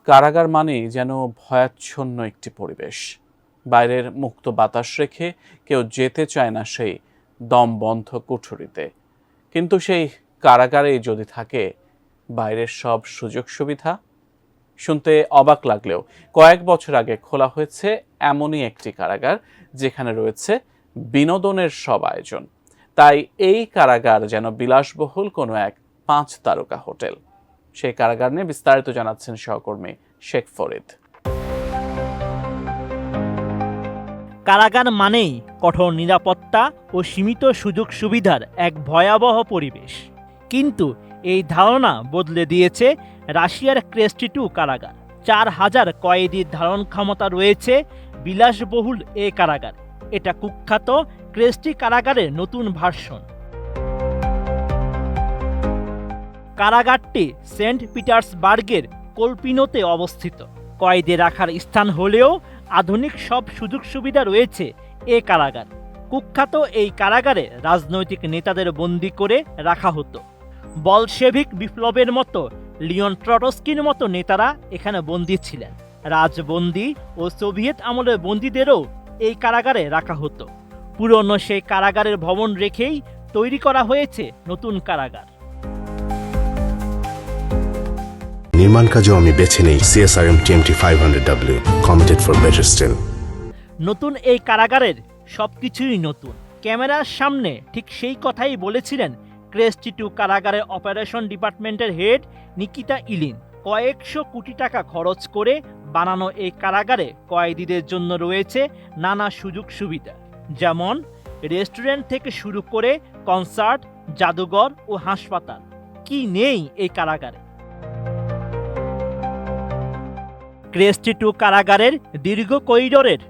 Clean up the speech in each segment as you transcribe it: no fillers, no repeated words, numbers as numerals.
কারাগার মানেই যেন ভয়াচ্ছন্ন একটি পরিবেশ। বাইরের মুক্ত বাতাস রেখে কেউ যেতে চায় না সেই দমবন্ধ কুঠুরিতে। কিন্তু সেই কারাগারেই যদি থাকে বাইরের সব সুযোগ সুবিধা। শুনতে অবাক লাগলেও কয়েক বছর আগে খোলা হয়েছে এমনই একটি কারাগার যেখানে রয়েছে বিনোদনের সব আয়োজন। তাই এই কারাগার যেন বিলাসবহুল কোনো এক 5 তারকা হোটেল। সেই কারাগার নিয়ে বিস্তারিত জানাচ্ছেন সহকর্মী শেখ ফরিদ। কারাগার মানেই কঠোর নিরাপত্তা ও সীমিত সুযোগ সুবিধার এক ভয়াবহ পরিবেশ। কিন্তু এই ধারণা বদলে দিয়েছে রাশিয়ার ক্রেস্টি 2 কারাগার। 4000 কয়েদির ধারণ ক্ষমতা রয়েছে বিলাসবহুল এ কারাগার। এটা কুখ্যাত ক্রেস্টি কারাগারের নতুন ভার্সন। কারাগারটি সেন্ট পিটার্সবার্গের কোলপিনোতে অবস্থিত। কয়েদি রাখার স্থান হলেও আধুনিক সব সুযোগ সুবিধা রয়েছে এ কারাগার। কুখ্যাত এই কারাগারে রাজনৈতিক নেতাদের বন্দি করে রাখা হতো। বলশেভিক বিপ্লবের মতো লিওন ট্রটস্কির মতো নেতারা এখানে বন্দী ছিলেন। রাজবন্দী ও সোভিয়েত আমলের বন্দীদেরও এই কারাগারে রাখা হতো। পুরনো সেই কারাগারের ভবন রেখেই তৈরি করা হয়েছে নতুন কারাগার। নির্মাণ কাজও আমি বেছে নেই CSRM TMT 500W, committed for better still। নতুন এই কারাগারের সবকিছুই নতুন। ক্যামেরার সামনে ঠিক সেই কথাই বলেছিলেন ক্রেস্টি 2 কারাগারের অপারেশন ডিপার্টমেন্টের হেড নিকিতা ইলিন। কয়েকশো কোটি টাকা খরচ করে বানানো এই কারাগারে কয়েদিদের জন্য রয়েছে নানা সুযোগ সুবিধা, যেমন রেস্টুরেন্ট থেকে শুরু করে কনসার্ট, জাদুঘর ও হাসপাতাল। কি নেই এই কারাগারে? ক্রেস্টি 2 কারাগারের দীর্ঘ করিডোরের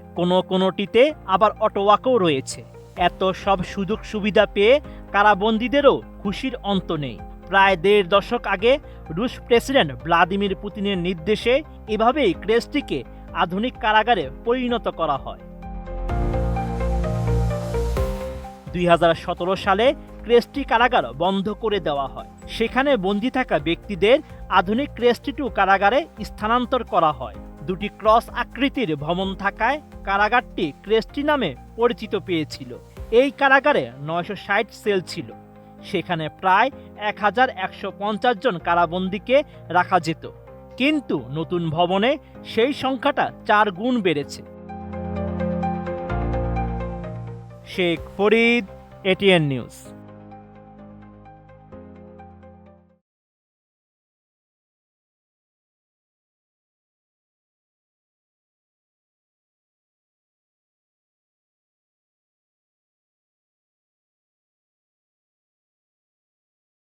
কোনোটিতে আবার অটোওয়াকও রয়েছে। এত সব সুযোগ সুবিধা পেয়ে কারাবন্দীদেরও খুশির অন্ত নেই। প্রায় 1.5 দশক আগে রুশ প্রেসিডেন্ট ভ্লাদিমির পুতিনের নির্দেশে এভাবেই ক্রেস্টিকে আধুনিক কারাগারে পরিণত করা হয়। 2017 সালে ক্রেস্টি কারাগার বন্ধ করে দেওয়া হয়। সেখানে বন্দী থাকা ব্যক্তিদের আধুনিক ক্রেস্টি 2 কারাগারে স্থানান্তর করা হয়। 2টি ক্রস আকৃতির ভবন থাকায় কারাগারটি ক্রেস্টি নামে পরিচিত পেয়েছিল। এই কারাগারে 960 সেল ছিল। সেখানে প্রায় 1150 জন কারাবন্দীকে রাখা যেত। কিন্তু নতুন ভবনে সেই সংখ্যাটা 4 গুণ বেড়েছে। Sheikh Farid, ATN news.